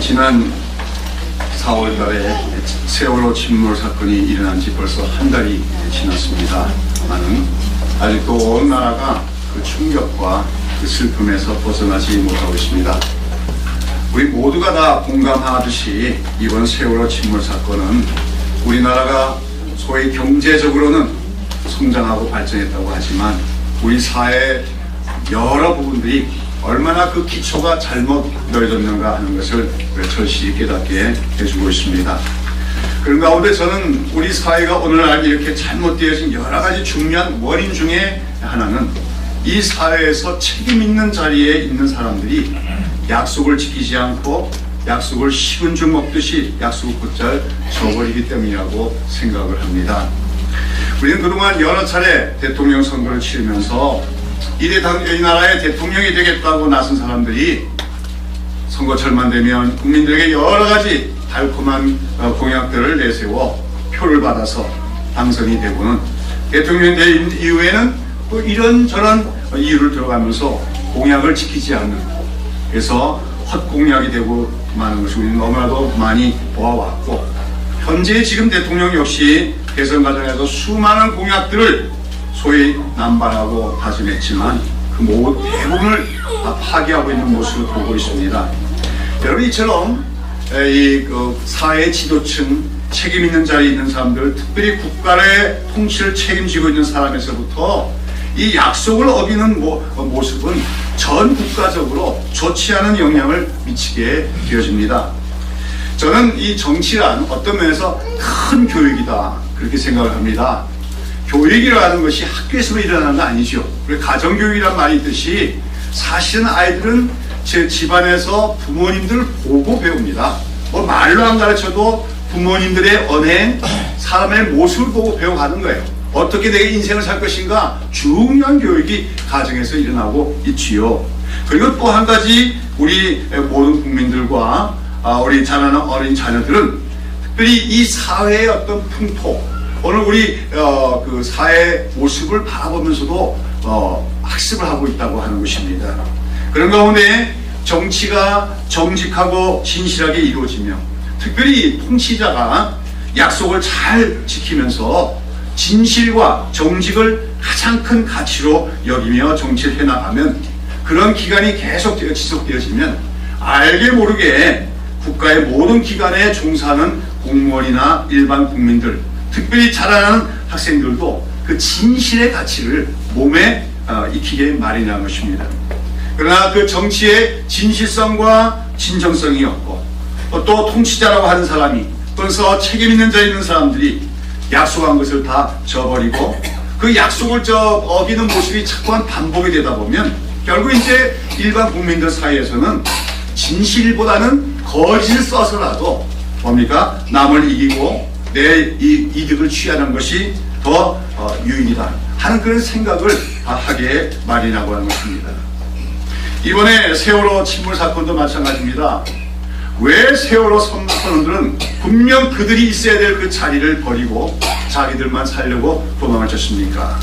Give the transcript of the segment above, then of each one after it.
지난 4월 달에 세월호 침몰 사건이 일어난 지 벌써 한 달이 지났습니다만은 아직도 온 나라가 그 충격과 그 슬픔에서 벗어나지 못하고 있습니다. 우리 모두가 다 공감하듯이 이번 세월호 침몰 사건은 우리나라가 소위 경제적으로는 성장하고 발전했다고 하지만 우리 사회 여러 부분들이 얼마나 그 기초가 잘못 넓어졌는가 하는 것을 절실히 깨닫게 해주고 있습니다. 그런 가운데 저는 우리 사회가 오늘날 이렇게 잘못되어진 여러 가지 중요한 원인 중에 하나는 이 사회에서 책임 있는 자리에 있는 사람들이 약속을 지키지 않고 약속을 식은 죽 먹듯이 약속을 곧잘 저버리기 때문이라고 생각을 합니다. 우리는 그동안 여러 차례 대통령 선거를 치르면서 이 나라의 대통령이 되겠다고 나선 사람들이 선거철만 되면 국민들에게 여러 가지 달콤한 공약들을 내세워 표를 받아서 당선이 되고는 대통령이 된 이후에는 또 이런저런 이유를 들어가면서 공약을 지키지 않는, 그래서 헛공약이 되고 마는 것을 우리는 너무나도 많이 보아왔고, 현재 지금 대통령 역시 대선 과정에서 수많은 공약들을 소위 남발하고 다짐했지만 그 대부분을 다 파기하고 있는 모습을 보고 있습니다. 여러분, 이처럼 그 사회 지도층, 책임 있는 자리에 있는 사람들, 특별히 국가의 통치를 책임지고 있는 사람에서부터 이 약속을 어기는 모습은 전 국가적으로 좋지 않은 영향을 미치게 되어집니다. 저는 이 정치란 어떤 면에서 큰 교육이다, 그렇게 생각을 합니다. 교육이라는 것이 학교에서 일어나는 거 아니죠. 가정교육이란 말이 있듯이 사실은 아이들은 제 집안에서 부모님들을 보고 배웁니다. 말로 안 가르쳐도 부모님들의 언행, 사람의 모습을 보고 배워가는 거예요. 어떻게 내 인생을 살 것인가, 중요한 교육이 가정에서 일어나고 있지요. 그리고 또 한 가지, 우리 모든 국민들과 우리 자라는 어린 자녀들은 특별히 이 사회의 어떤 풍토, 오늘 우리 그 사회 모습을 바라보면서도 학습을 하고 있다고 하는 것입니다. 그런 가운데 정치가 정직하고 진실하게 이루어지며, 특별히 통치자가 약속을 잘 지키면서 진실과 정직을 가장 큰 가치로 여기며 정치를 해나가면, 그런 기간이 계속 지속되어지면 알게 모르게 국가의 모든 기관에 종사하는 공무원이나 일반 국민들, 특별히 자라나는 학생들도 그 진실의 가치를 몸에 익히게 마련한 것입니다. 그러나 그 정치의 진실성과 진정성이 없고, 또 통치자라고 하는 사람이, 또는 책임 있는 자에 있는 사람들이 약속한 것을 다 저버리고 그 약속을 어기는 모습이 자꾸만 반복이 되다 보면 결국 이제 일반 국민들 사이에서는 진실보다는 거짓을 써서라도 뭡니까? 남을 이기고 내 이득을 취하는 것이 더 유익이다 하는 그런 생각을 다 하게 마련하고 하는 것입니다. 이번에 세월호 침몰 사건도 마찬가지입니다. 왜 세월호 선원들은 분명 그들이 있어야 될 그 자리를 버리고 자기들만 살려고 도망을 쳤습니까?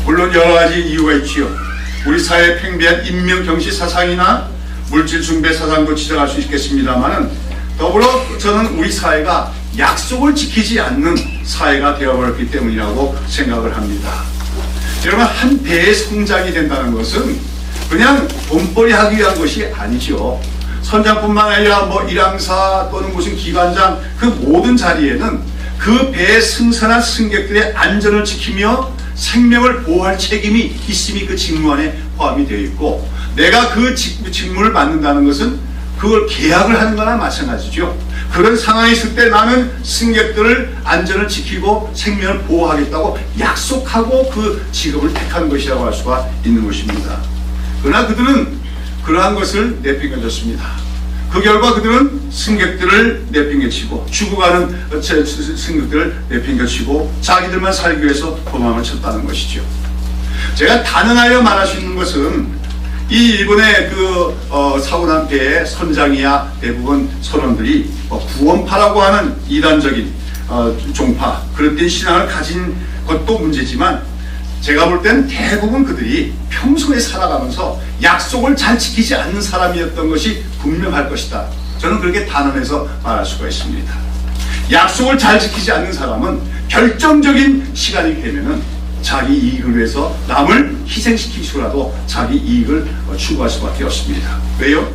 물론 여러 가지 이유가 있지요. 우리 사회의 팽배한 인명경시 사상이나 물질 숭배 사상도 지적할 수 있겠습니다만은, 더불어 저는 우리 사회가 약속을 지키지 않는 사회가 되어버렸기 때문이라고 생각을 합니다. 여러분, 한 배의 성장이 된다는 것은 그냥 돈벌이 하기 위한 것이 아니죠. 선장뿐만 아니라 일항사 또는 무슨 기관장, 그 모든 자리에는 그 배의 승선한 승객들의 안전을 지키며 생명을 보호할 책임이 있음이 그 직무 안에 포함이 되어 있고, 내가 그 직무를 맡는다는 것은 그걸 계약을 하는 거나 마찬가지죠. 그런 상황이 있을 때 나는 승객들을 안전을 지키고 생명을 보호하겠다고 약속하고 그 직업을 택하는 것이라고 할 수가 있는 것입니다. 그러나 그들은 그러한 것을 내팽개쳤습니다. 그 결과 그들은 승객들을 내팽개치고, 죽어가는 승객들을 내팽개치고 자기들만 살기 위해서 도망을 쳤다는 것이죠. 제가 단언하여 말할 수 있는 것은 이 일본의 그 사고 난 배의 선장이야 대부분 선원들이 구원파라고 하는 이단적인 종파, 그릇된 신앙을 가진 것도 문제지만, 제가 볼 때는 대부분 그들이 평소에 살아가면서 약속을 잘 지키지 않는 사람이었던 것이 분명할 것이다 저는 그렇게 단언해서 말할 수가 있습니다. 약속을 잘 지키지 않는 사람은 결정적인 시간이 되면은 자기 이익을 위해서 남을 희생시키시고라도 자기 이익을 추구할 수밖에 없습니다. 왜요?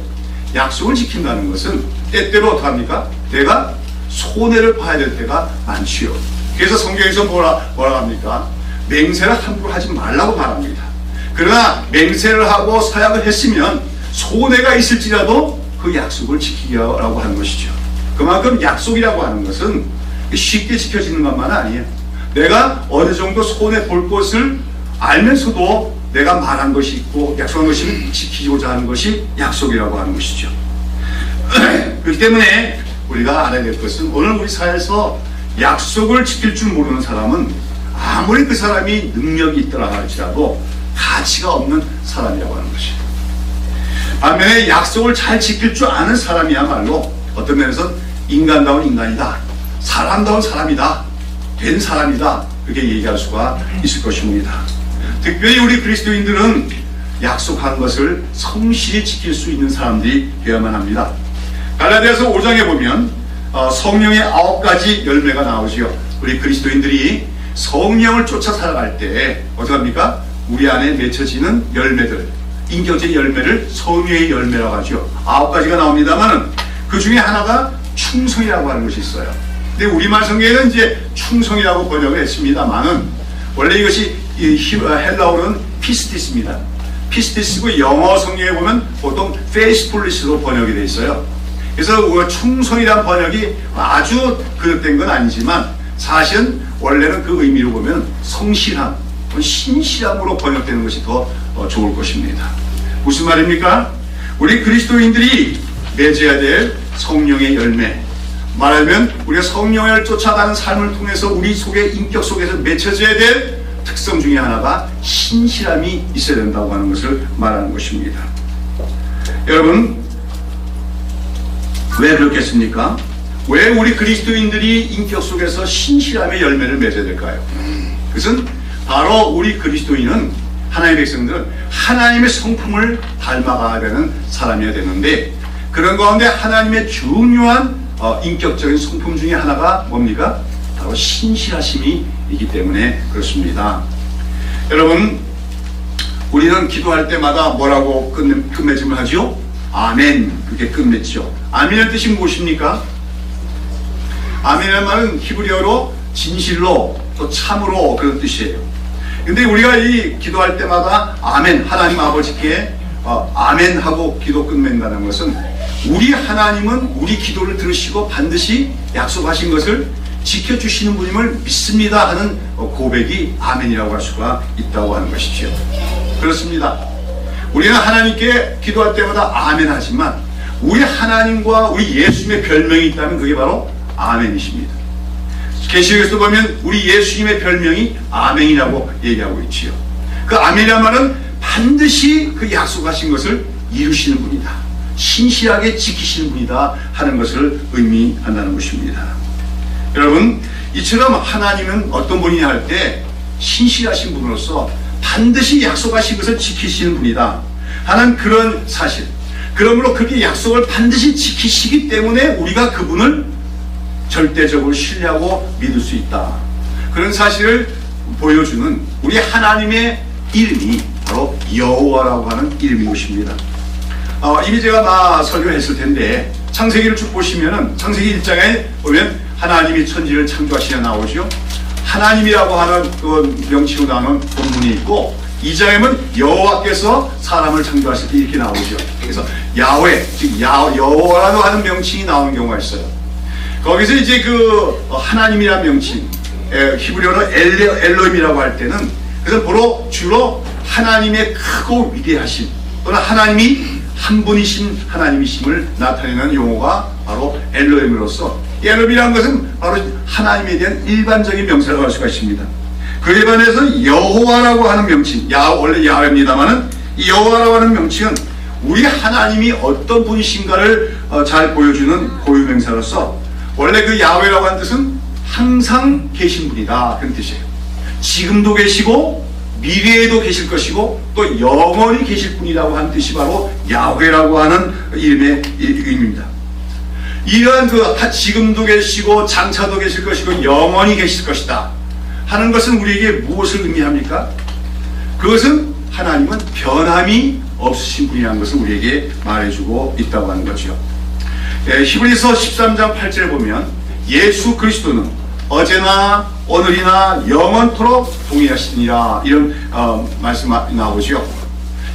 약속을 지킨다는 것은 때때로 어떡합니까? 내가 손해를 봐야 될 때가 많지요. 그래서 성경에서 뭐라 합니까? 맹세를 함부로 하지 말라고 말합니다. 그러나 맹세를 하고 서약을 했으면 손해가 있을지라도 그 약속을 지키라고 하는 것이죠. 그만큼 약속이라고 하는 것은 쉽게 지켜지는 것만 아니에요. 내가 어느 정도 손해 볼 것을 알면서도 내가 말한 것이 있고 약속한 것을 지키고자 하는 것이 약속이라고 하는 것이죠. 그렇기 때문에 우리가 알아야 될 것은 오늘 우리 사회에서 약속을 지킬 줄 모르는 사람은 아무리 그 사람이 능력이 있더라 할지라도 가치가 없는 사람이라고 하는 것이에요. 반면에 약속을 잘 지킬 줄 아는 사람이야말로 어떤 면에서는 인간다운 인간이다, 사람다운 사람이다, 된 사람이다, 그렇게 얘기할 수가 있을 것입니다. 특별히 우리 그리스도인들은 약속한 것을 성실히 지킬 수 있는 사람들이 되어야만 합니다. 갈라디아서 5장에 보면 성령의 9가지 열매가 나오지요. 우리 그리스도인들이 성령을 쫓아 살아갈 때 어떡합니까? 우리 안에 맺혀지는 열매들, 인격적인 열매를 성령의 열매라고 하죠. 9가지가 나옵니다만은 그 중에 하나가 충성이라고 하는 것이 있어요. 근데 우리말 성경에는 이제 충성이라고 번역을 했습니다만은 원래 이것이 헬라어로는 피스티스입니다. 피스티스고 영어 성경에 보면 보통 faithfulness로 번역이 되어 있어요. 그래서 충성이란 번역이 아주 그릇된 건 아니지만 사실은 원래는 그 의미로 보면 성실함, 신실함으로 번역되는 것이 더 좋을 것입니다. 무슨 말입니까? 우리 그리스도인들이 맺어야 될 성령의 열매, 말하면 우리가 성령을 쫓아가는 삶을 통해서 우리 속의 인격 속에서 맺혀져야 될 특성 중에 하나가 신실함이 있어야 된다고 하는 것을 말하는 것입니다. 여러분, 왜 그렇겠습니까? 왜 우리 그리스도인들이 인격 속에서 신실함의 열매를 맺어야 될까요? 그것은 바로 우리 그리스도인은, 하나님의 백성들은 하나님의 성품을 닮아가야 되는 사람이어야 되는데, 그런 가운데 하나님의 중요한 인격적인 성품 중에 하나가 뭡니까? 바로 신실하심이 있기 때문에 그렇습니다. 여러분, 우리는 기도할 때마다 뭐라고 끝맺음을 하죠? 아멘, 그렇게 끝맺죠. 아멘의 뜻이 무엇입니까? 아멘이라는 말은 히브리어로 진실로 또 참으로 그런 뜻이에요. 근데 우리가 이 기도할 때마다 아멘, 하나님 아버지께 아멘 하고 기도 끝낸다는 것은 우리 하나님은 우리 기도를 들으시고 반드시 약속하신 것을 지켜주시는 분임을 믿습니다 하는 고백이 아멘이라고 할 수가 있다고 하는 것이죠. 그렇습니다. 우리는 하나님께 기도할 때마다 아멘 하지만 우리 하나님과 우리 예수님의 별명이 있다면 그게 바로 아멘이십니다. 계시록에서 보면 우리 예수님의 별명이 아멘이라고 얘기하고 있지요. 그 아멘이란 말은 반드시 그 약속하신 것을 이루시는 분이다, 신실하게 지키시는 분이다 하는 것을 의미한다는 것입니다. 여러분, 이처럼 하나님은 어떤 분이냐 할 때 신실하신 분으로서 반드시 약속하신 것을 지키시는 분이다 하는 그런 사실, 그러므로 그렇게 약속을 반드시 지키시기 때문에 우리가 그분을 절대적으로 신뢰하고 믿을 수 있다, 그런 사실을 보여주는 우리 하나님의 이름이 바로 여호와라고 하는 이름인 것입니다. 이미 제가 설교했을 텐데 창세기를 쭉 보시면은 창세기 1장에 보면 하나님이 천지를 창조하시냐 나오죠. 하나님이라고 하는 그 명칭으로 나오는 본문이 있고 2장에 보면 여호와께서 사람을 창조하실 때 이렇게 나오죠. 그래서 야훼, 즉 여호와라고 하는 명칭이 나오는 경우가 있어요. 거기서 이제 그 하나님이라는 명칭, 히브리어로 엘로힘이라고 할 때는 그래서 주로 하나님의 크고 위대하심 또는 하나님이 한 분이신 하나님이심을 나타내는 용어가 바로 엘로힘으로서, 엘로힘이라는 것은 바로 하나님에 대한 일반적인 명사라고 할 수가 있습니다. 그에 반해서 여호와라고 하는 명칭, 원래 야훼입니다만은 이 여호와라고 하는 명칭은 우리 하나님이 어떤 분이신가를 잘 보여주는 고유명사로서, 원래 그 야훼라고 하는 뜻은 항상 계신 분이다 그런 뜻이에요. 지금도 계시고 미래에도 계실 것이고 또 영원히 계실 분이라고 하는 뜻이 바로 야훼라고 하는 이름의 의미입니다. 이러한 지금도 계시고 장차도 계실 것이고 영원히 계실 것이다 하는 것은 우리에게 무엇을 의미합니까? 그것은 하나님은 변함이 없으신 분이라는 것을 우리에게 말해주고 있다고 하는 거죠. 히브리서 13장 8절에 보면 예수 그리스도는 어제나 오늘이나 영원토록 동일하시니라, 이런 말씀 나오죠.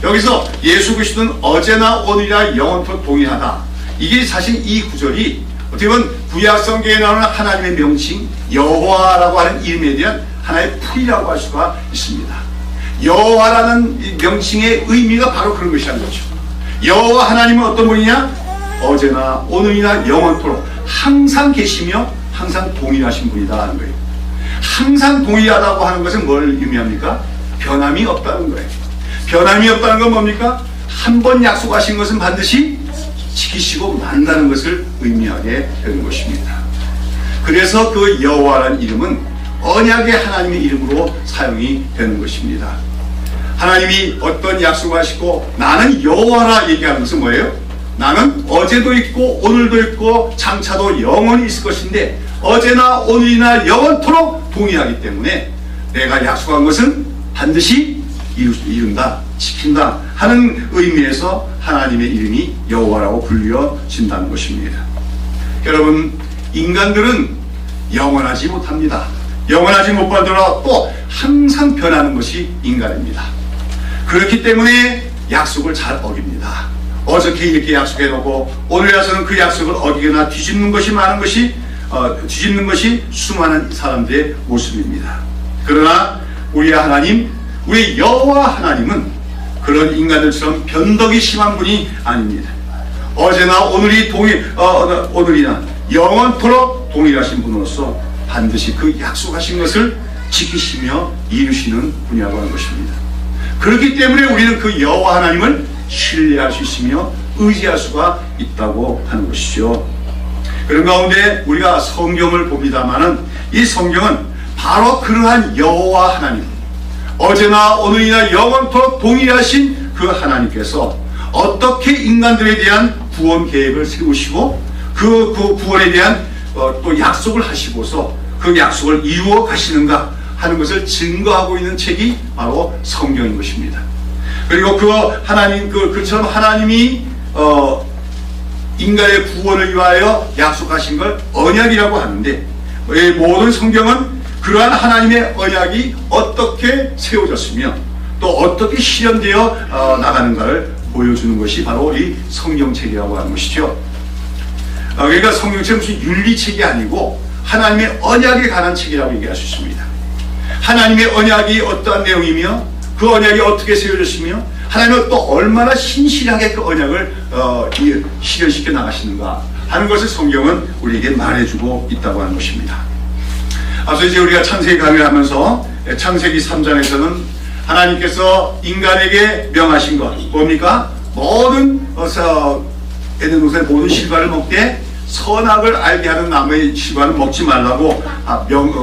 여기서 예수 그리스도는 어제나 오늘이나 영원토록 동일하다. 이게 사실 이 구절이 어떻게 보면 구약 성경에 나오는 하나님의 명칭 여호와라고 하는 이름에 대한 하나의 풀이라고 할 수가 있습니다. 여호와라는 명칭의 의미가 바로 그런 것이라는 거죠. 여호와 하나님은 어떤 분이냐? 어제나 오늘이나 영원토록 항상 계시며 항상 동일하신 분이다 하는 거예요. 항상 동일하다고 하는 것은 뭘 의미합니까? 변함이 없다는 거예요. 변함이 없다는 건 뭡니까? 한 번 약속하신 것은 반드시 지키시고 만다는 것을 의미하게 되는 것입니다. 그래서 그 여호와라는 이름은 언약의 하나님의 이름으로 사용이 되는 것입니다. 하나님이 어떤 약속을 하시고 나는 여호와라 얘기하는 것은 뭐예요? 나는 어제도 있고 오늘도 있고 장차도 영원히 있을 것인데 어제나 오늘이나 영원토록 동의하기 때문에 내가 약속한 것은 반드시 이룬다, 지킨다 하는 의미에서 하나님의 이름이 여호와라고 불려진다는 것입니다. 여러분, 인간들은 영원하지 못합니다. 영원하지 못하더라도 또 항상 변하는 것이 인간입니다. 그렇기 때문에 약속을 잘 어깁니다. 어저께 이렇게 약속해놓고 오늘 와서는 그 약속을 어기거나 뒤집는 것이 많은 것이 뒤집는 것이 수많은 사람들의 모습입니다. 그러나 우리 하나님, 우리 여호와 하나님은 그런 인간들처럼 변덕이 심한 분이 아닙니다. 어제나 오늘이나 영원토록 동일하신 분으로서 반드시 그 약속하신 것을 지키시며 이루시는 분이라고 하는 것입니다. 그렇기 때문에 우리는 그 여호와 하나님을 신뢰할 수 있으며 의지할 수가 있다고 하는 것이죠. 그런 가운데 우리가 성경을 봅니다마는 이 성경은 바로 그러한 여호와 하나님, 어제나 오늘이나 영원토록 동일하신 그 하나님께서 어떻게 인간들에 대한 구원 계획을 세우시고 그 구원에 대한 또 약속을 하시고서 그 약속을 이루어 가시는가 하는 것을 증거하고 있는 책이 바로 성경인 것입니다. 그리고 그처럼 하나님이 인간의 구원을 위하여 약속하신 걸 언약이라고 하는데, 모든 성경은 그러한 하나님의 언약이 어떻게 세워졌으며 또 어떻게 실현되어 나가는가를 보여주는 것이 바로 이 성경책이라고 하는 것이죠. 그러니까 성경책은 무슨 윤리책이 아니고 하나님의 언약에 관한 책이라고 얘기할 수 있습니다. 하나님의 언약이 어떠한 내용이며 그 언약이 어떻게 세워졌으며 하나님은 또 얼마나 신실하게 그 언약을 실현시켜 나가시는가 하는 것을 성경은 우리에게 말해주고 있다고 하는 것입니다. 앞서 이제 우리가 창세기 강의를 하면서 창세기 3장에서는 하나님께서 인간에게 명하신 것 뭡니까? 모든 에덴 동산의 모든 실과를 먹되 선악을 알게 하는 나무의 실과는 먹지 말라고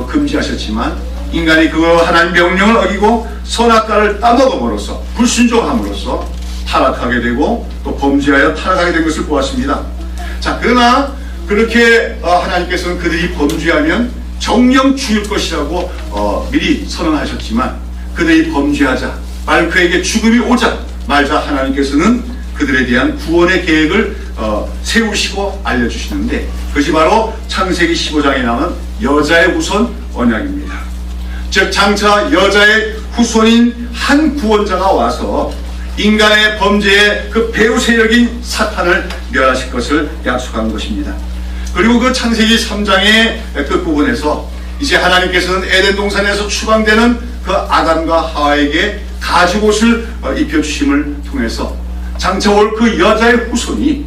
금지하셨지만 인간이 그 하나님 명령을 어기고 선악과를 따먹음으로써 불순종함으로써 타락하게 되고 또 범죄하여 타락하게 된 것을 보았습니다. 자, 그러나 그렇게 하나님께서는 그들이 범죄하면 정령 죽일 것이라고 미리 선언하셨지만 그들이 범죄하자 말 그에게 죽음이 오자 말자 하나님께서는 그들에 대한 구원의 계획을 세우시고 알려주시는데 그것이 바로 창세기 15장에 나오는 여자의 후손 언약입니다. 즉 장차 여자의 후손인 한 구원자가 와서 인간의 범죄의 그 배후 세력인 사탄을 멸하실 것을 약속한 것입니다. 그리고 그 창세기 3장의 그 부분에서 이제 하나님께서는 에덴 동산에서 추방되는 그 아담과 하와에게 가죽옷을 입혀주심을 통해서 장차 올 그 여자의 후손이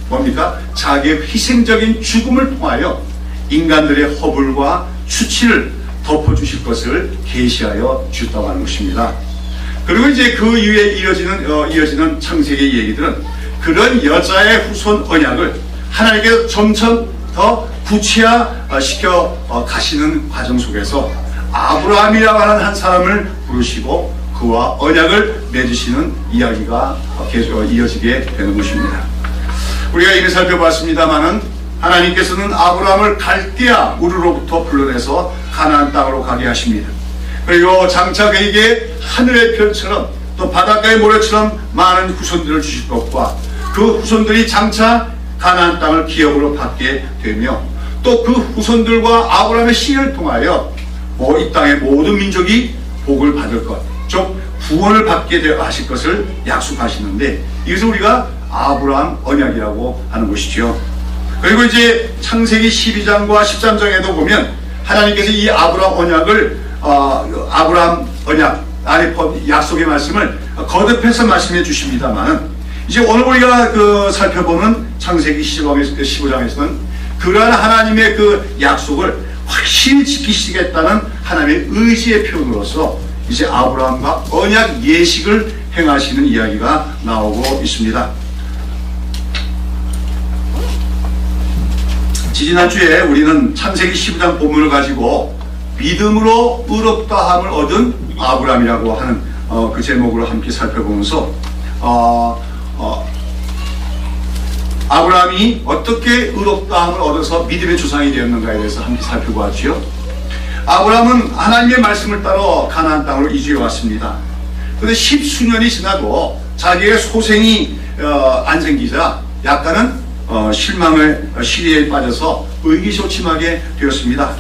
뭡니까? 자기의 희생적인 죽음을 통하여 인간들의 허물과 수치를 덮어주실 것을 계시하여 주셨다고 하는 것입니다. 그리고 이제 그 이후에 이어지는 창세기 얘기들은 그런 여자의 후손 언약을 하나님께서 점점 더 구체화시켜 가시는 과정 속에서 아브라함이라고 하는 한 사람을 부르시고 그와 언약을 맺으시는 이야기가 계속 이어지게 되는 것입니다. 우리가 이미 살펴봤습니다마는 하나님께서는 아브라함을 갈대아 우르로부터 불러내서 가나안 땅으로 가게 하십니다. 그리고 장차 그에게 하늘의 별처럼 또 바닷가의 모래처럼 많은 후손들을 주실 것과 그 후손들이 장차 가나안 땅을 기업으로 받게 되며 또 그 후손들과 아브라함의 씨를 통하여 이 땅의 모든 민족이 복을 받을 것, 즉 구원을 받게 되어 하실 것을 약속하시는데 이것을 우리가 아브라함 언약이라고 하는 것이죠. 그리고 이제 창세기 12장과 13장에도 보면 하나님께서 이 아브라함 언약을 아브라함 언약 안에 약속의 말씀을 거듭해서 말씀해 주십니다만 이제 오늘 우리가 살펴보는 창세기 15장에서는 그러한 하나님의 그 약속을 확실히 지키시겠다는 하나님의 의지의 표현으로서 이제 아브라함과 언약 예식을 행하시는 이야기가 나오고 있습니다. 지지난주에 우리는 창세기 15장 본문을 가지고 믿음으로 의롭다함을 얻은 아브라함이라고 하는 그 제목으로 함께 살펴보면서 아브라함이 어떻게 의롭다함을 얻어서 믿음의 조상이 되었는가에 대해서 함께 살펴보았지요. 아브라함은 하나님의 말씀을 따라 가나안 땅으로 이주해 왔습니다. 그런데 10수년이 지나도 자기의 소생이 안 생기자 약간은 실망의 시리에 빠져서 의기소침하게 되었습니다.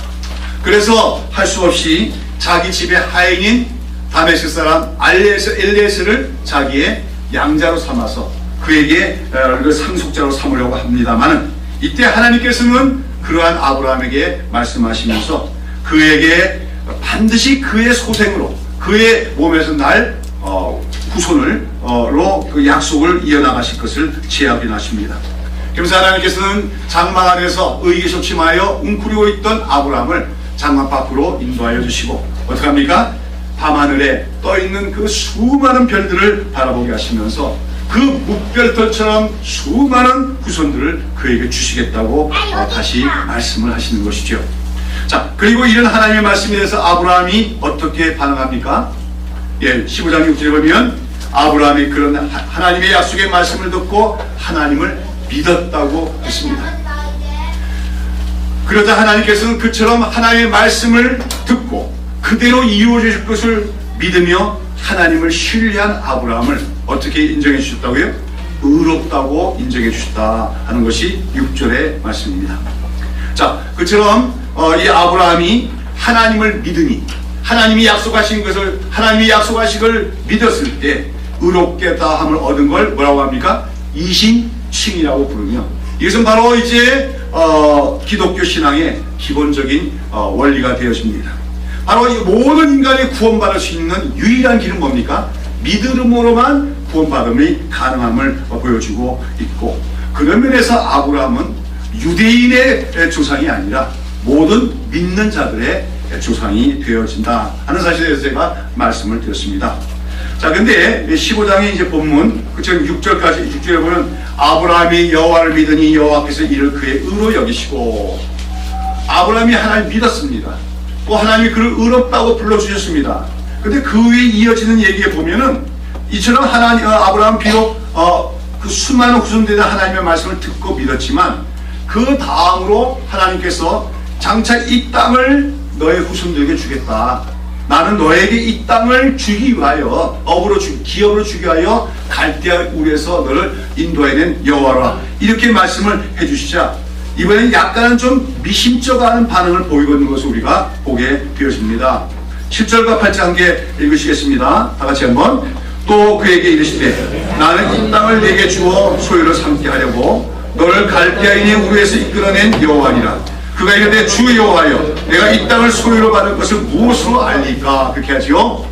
그래서 할 수 없이 자기 집의 하인인 다메섹 사람 엘리에셀을 자기의 양자로 삼아서 그에게 상속자로 삼으려고 합니다만 이때 하나님께서는 그러한 아브라함에게 말씀하시면서 그에게 반드시 그의 소생으로 그의 몸에서 날 후손으로 그 약속을 이어나가실 것을 제안하십니다. 그래서 하나님께서는 장막 안에서 의기소침하여 웅크리고 있던 아브라함을 장막 밖으로 인도하여 주시고 어떻게 합니까? 밤하늘에 떠있는 그 수많은 별들을 바라보게 하시면서 그 묵별들처럼 수많은 후손들을 그에게 주시겠다고 다시 말씀을 하시는 것이죠. 자, 그리고 이런 하나님의 말씀에 대해서 아브라함이 어떻게 반응합니까? 15장 6절에 보면 아브라함이 그런 하나님의 약속의 말씀을 듣고 하나님을 믿었다고 했습니다. 그러자 하나님께서는 그처럼 하나님의 말씀을 듣고 그대로 이루어질 것을 믿으며 하나님을 신뢰한 아브라함을 어떻게 인정해 주셨다고요? 의롭다고 인정해 주셨다 하는 것이 6절의 말씀입니다. 자, 그처럼 이 아브라함이 하나님을 믿으니 하나님이 약속하신 것을 하나님이 약속하신 걸 믿었을 때 의롭겠다함을 얻은 걸 뭐라고 합니까? 이신칭이라고 부르며 이것은 바로 이제 기독교 신앙의 기본적인 원리가 되어집니다. 바로 이 모든 인간이 구원받을 수 있는 유일한 길은 뭡니까? 믿음으로만 구원받음이 가능함을 보여주고 있고 그런 면에서 아브라함은 유대인의 조상이 아니라 모든 믿는 자들의 조상이 되어진다 하는 사실에 대해서 제가 말씀을 드렸습니다. 자, 근데 15장의 이제 본문, 그처럼 6절에 보면 아브라함이 여호와를 믿으니 여호와께서 이를 그의 의로 여기시고 아브라함이 하나님 믿었습니다. 또 하나님이 그를 의롭다고 불러주셨습니다. 근데 그 위에 이어지는 얘기에 보면은 이처럼 아브라함 비록 그 수많은 후손들의 하나님의 말씀을 듣고 믿었지만 그 다음으로 하나님께서 장차 이 땅을 너의 후손들에게 주겠다. 나는 너에게 이 땅을 주기 위하여 기업으로 주기 위하여 갈대아 우르에서 너를 인도해낸 여호와라 이렇게 말씀을 해주시자 이번엔 약간은 좀 미심쩍어하는 반응을 보이고 있는 것을 우리가 보게 되어집니다. 7절과 8절 함께 읽으시겠습니다. 다 같이 한번. 또 그에게 이르시되 나는 이 땅을 내게 주어 소유를 삼게 하려고 너를 갈대아인의 우르에서 이끌어낸 여호와니라. 그가 이르되 주 여호와여 내가 이 땅을 소유로 받을 것을 무엇으로 알리까? 그렇게 하지요.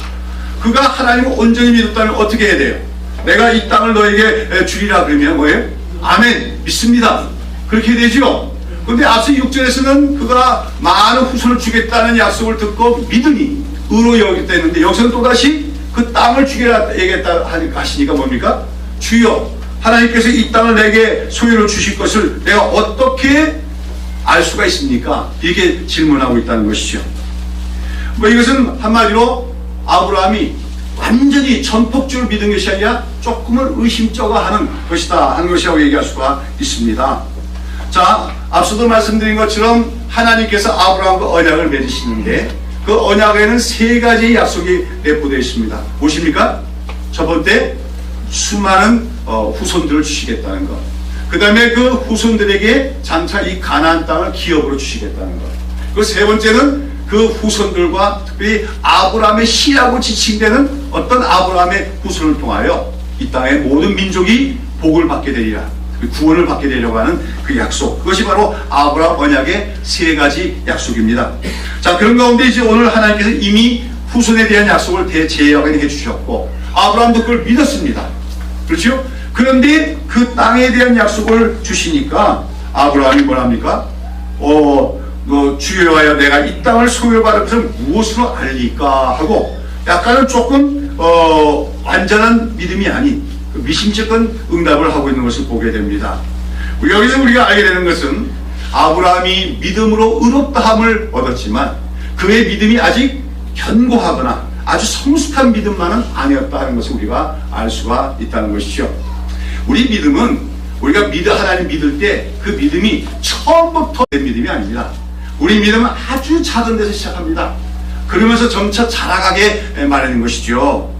그가 하나님을 온전히 믿었다면 어떻게 해야 돼요? 내가 이 땅을 너에게 주리라 그러면 뭐예요? 아멘 믿습니다. 그렇게 되죠. 그런데 앞서 6절에서는 그가 많은 후손을 주겠다는 약속을 듣고 믿으니 의로 여기겠다 했는데 여기서는 또다시 그 땅을 주겠다 하시니까 뭡니까? 주여 하나님께서 이 땅을 내게 소유로 주실 것을 내가 어떻게 알 수가 있습니까? 이렇게 질문하고 있다는 것이죠. 이것은 한마디로 아브라함이 완전히 전폭적으로 믿은 것이 아니라 조금은 의심쩍어하는 것이다 하는 것이라고 얘기할 수가 있습니다. 자, 앞서도 말씀드린 것처럼 하나님께서 아브라함과 언약을 맺으시는데 그 언약에는 세 가지의 약속이 내포되어 있습니다. 무엇입니까? 첫 번째, 수많은 후손들을 주시겠다는 것. 그 다음에 그 후손들에게 장차 이 가나안 땅을 기업으로 주시겠다는 것. 그 세 번째는 그 후손들과 특별히 아브라함의 씨라고 지칭되는 어떤 아브라함의 후손을 통하여 이 땅의 모든 민족이 복을 받게 되리라, 구원을 받게 되려고 하는 그 약속, 그것이 바로 아브라함 언약의 세 가지 약속입니다. 자, 그런 가운데 이제 오늘 하나님께서 이미 후손에 대한 약속을 대제하게 해주셨고 아브라함도 그걸 믿었습니다. 그렇죠? 그런데 그 땅에 대한 약속을 주시니까 아브라함이 뭐랍니까? 주여하여 내가 이 땅을 소유받은 것을 무엇으로 알리까 하고 약간은 조금 완전한 믿음이 아닌 미심쩍은 응답을 하고 있는 것을 보게 됩니다. 여기서 우리가 알게 되는 것은 아브라함이 믿음으로 의롭다함을 얻었지만 그의 믿음이 아직 견고하거나 아주 성숙한 믿음만은 아니었다 하는 것을 우리가 알 수가 있다는 것이죠. 우리 믿음은 우리가 하나님 믿을 때 그 믿음이 처음부터 된 믿음이 아닙니다. 우리 믿음은 아주 작은 데서 시작합니다. 그러면서 점차 자라가게 마련인 것이죠.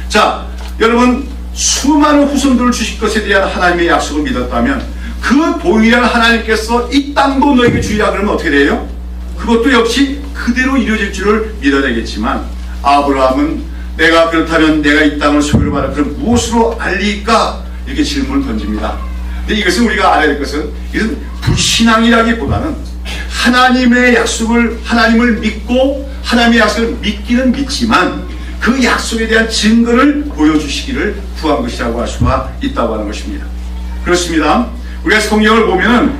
자, 여러분, 수많은 후손들을 주실 것에 대한 하나님의 약속을 믿었다면 그 동일한 하나님께서 이 땅도 너에게 주리라 그러면 어떻게 돼요? 그것도 역시 그대로 이루어질 줄을 믿어야 되겠지만 아브라함은 내가 그렇다면 내가 이 땅을 소유를 받아 그럼 무엇으로 알리까? 이렇게 질문을 던집니다. 근데 이것은 우리가 알아야 될 것은 이것은 불신앙이라기보다는 하나님의 약속을 하나님을 믿고 하나님의 약속을 믿기는 믿지만 그 약속에 대한 증거를 보여주시기를 구한 것이라고 할 수가 있다고 하는 것입니다. 그렇습니다. 우리가 성경을 보면은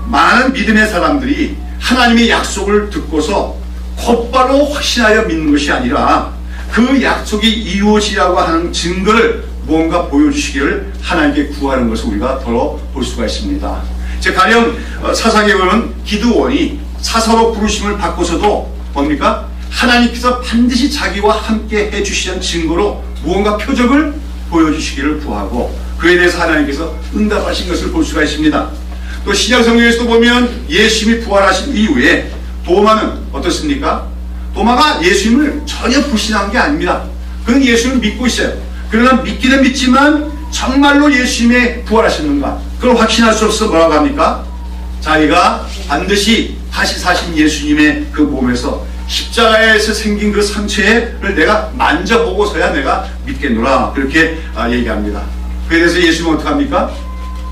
많은 믿음의 사람들이 하나님의 약속을 듣고서 곧바로 확신하여 믿는 것이 아니라 그 약속이 이루어지라고 하는 증거를 뭔가 보여주시기를 하나님께 구하는 것을 우리가 더 볼 수가 있습니다. 가령 사사기에 보면 기드온이 사사로 부르심을 받고서도 뭡니까? 하나님께서 반드시 자기와 함께 해주시는 증거로 무언가 표적을 보여주시기를 구하고 그에 대해서 하나님께서 응답하신 것을 볼 수가 있습니다. 또 신약성경에서도 보면 예수님이 부활하신 이후에 도마는 어떻습니까? 도마가 예수님을 전혀 불신한 게 아닙니다. 그는 예수님을 믿고 있어요. 그러나 믿기는 믿지만 정말로 예수님의 부활하셨는가? 그걸 확신할 수 없어 뭐라고 합니까? 자기가 반드시 다시 사신 예수님의 그 몸에서 십자가에서 생긴 그 상처를 내가 만져보고서야 내가 믿겠노라 그렇게 얘기합니다. 그에 대해서 예수님은 어떻게 합니까?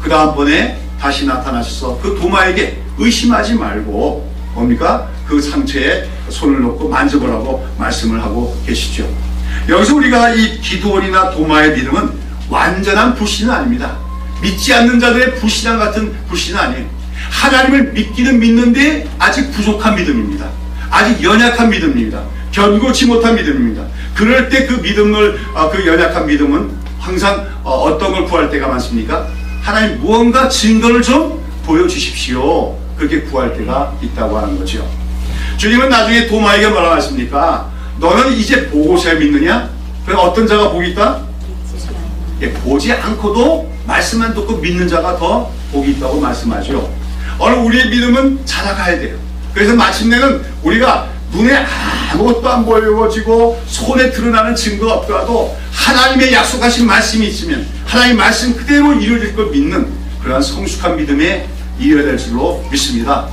그 다음번에 다시 나타나셔서 그 도마에게 의심하지 말고 뭡니까? 그 상처에 손을 놓고 만져보라고 말씀을 하고 계시죠. 여기서 우리가 이 기드온이나 도마의 믿음은 완전한 불신은 아닙니다. 믿지 않는 자들의 불신앙 같은 불신은 아니에요. 하나님을 믿기는 믿는데 아직 부족한 믿음입니다. 아직 연약한 믿음입니다. 견고치 못한 믿음입니다. 그럴 때 그 믿음을 그 연약한 믿음은 항상 어떤 걸 구할 때가 많습니까? 하나님 무언가 증거를 좀 보여주십시오. 그렇게 구할 때가 있다고 하는 거죠. 주님은 나중에 도마에게 뭐라고 하십니까? 너는 이제 보고서야 믿느냐? 그럼 어떤 자가 복이 있다? 보지 않고도 말씀만 듣고 믿는 자가 더 복이 있다고 말씀하죠. 오늘 우리의 믿음은 자라가야 돼요. 그래서 마침내는 우리가 눈에 아무것도 안 보여지고 손에 드러나는 증거가 없더라도 하나님의 약속하신 말씀이 있으면 하나님 말씀 그대로 이루어질 걸 믿는 그러한 성숙한 믿음에 이어야 될 줄로 믿습니다.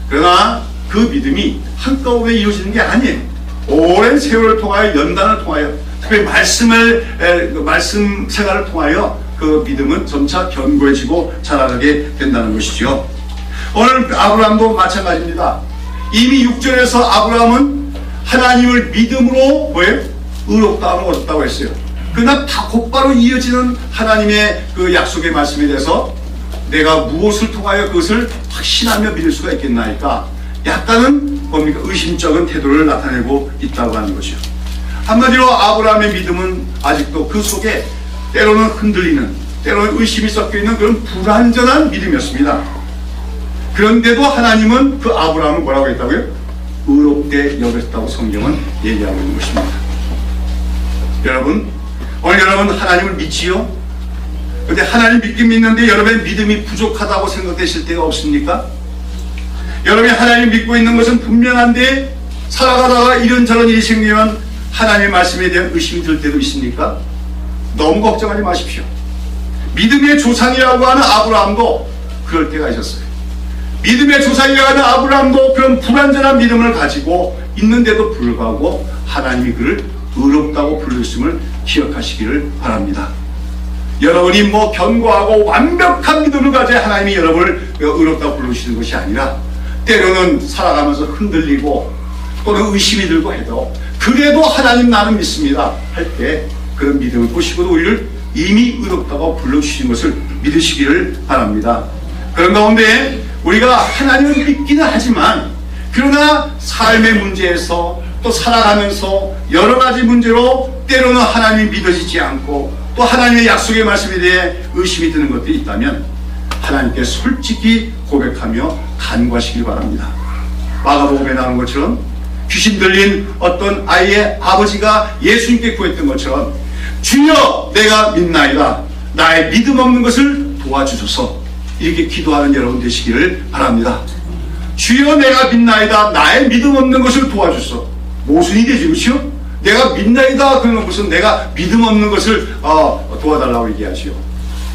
그러나 그 믿음이 한꺼번에 이루어지는 게 아니에요. 오랜 세월을 통하여 연단을 통하여 특별히 말씀 생활을 통하여 그 믿음은 점차 견고해지고 자라나게 된다는 것이죠. 오늘 아브라함도 마찬가지입니다. 이미 6절에서 아브라함은 하나님을 믿음으로 뭐예요? 의롭다함을 얻었다고 했어요. 그러나 다 곧바로 이어지는 하나님의 그 약속의 말씀에 대해서 내가 무엇을 통하여 그것을 확신하며 믿을 수가 있겠나이까? 약간은 뭡니까? 의심적인 태도를 나타내고 있다고 하는 것이죠. 한마디로 아브라함의 믿음은 아직도 그 속에 때로는 흔들리는, 때로는 의심이 섞여있는 그런 불완전한 믿음이었습니다. 그런데도 하나님은 그 아브라함을 뭐라고 했다고요? 의롭게 여겼다고 성경은 얘기하고 있는 것입니다. 여러분, 오늘 여러분 하나님을 믿지요? 근데 하나님 믿긴 믿는데 여러분의 믿음이 부족하다고 생각되실 때가 없습니까? 여러분이 하나님 믿고 있는 것은 분명한데 살아가다가 이런저런 일이 생기면 하나님의 말씀에 대한 의심이 들 때도 있습니까? 너무 걱정하지 마십시오. 믿음의 조상이라고 하는 아브라함도 그럴 때가 있었어요. 믿음의 조상이라고 하는 아브라함도 그런 불완전한 믿음을 가지고 있는데도 불구하고 하나님이 그를 의롭다고 불렀음을 기억하시기를 바랍니다. 여러분이 뭐 견고하고 완벽한 믿음을 가져야 하나님이 여러분을 의롭다고 부르시는 것이 아니라 때로는 살아가면서 흔들리고 또는 의심이 들고 해도 그래도 하나님 나는 믿습니다 할 때 그런 믿음을 보시고도 우리를 이미 의롭다고 불러주신 것을 믿으시기를 바랍니다. 그런 가운데 우리가 하나님을 믿기는 하지만 그러나 삶의 문제에서 또 살아가면서 여러 가지 문제로 때로는 하나님이 믿어지지 않고 또 하나님의 약속의 말씀에 대해 의심이 드는 것들이 있다면 하나님께 솔직히 고백하며 간구하시길 바랍니다. 마가복음에 나오는 것처럼 귀신 들린 어떤 아이의 아버지가 예수님께 구했던 것처럼 주여 내가 믿나이다 나의 믿음 없는 것을 도와주소서 이렇게 기도하는 여러분 되시기를 바랍니다. 주여 내가 믿나이다 나의 믿음 없는 것을 도와주소서. 모순이 되지 그렇죠? 내가 믿나이다 그러는 것은 내가 믿음 없는 것을 도와달라고 얘기하죠.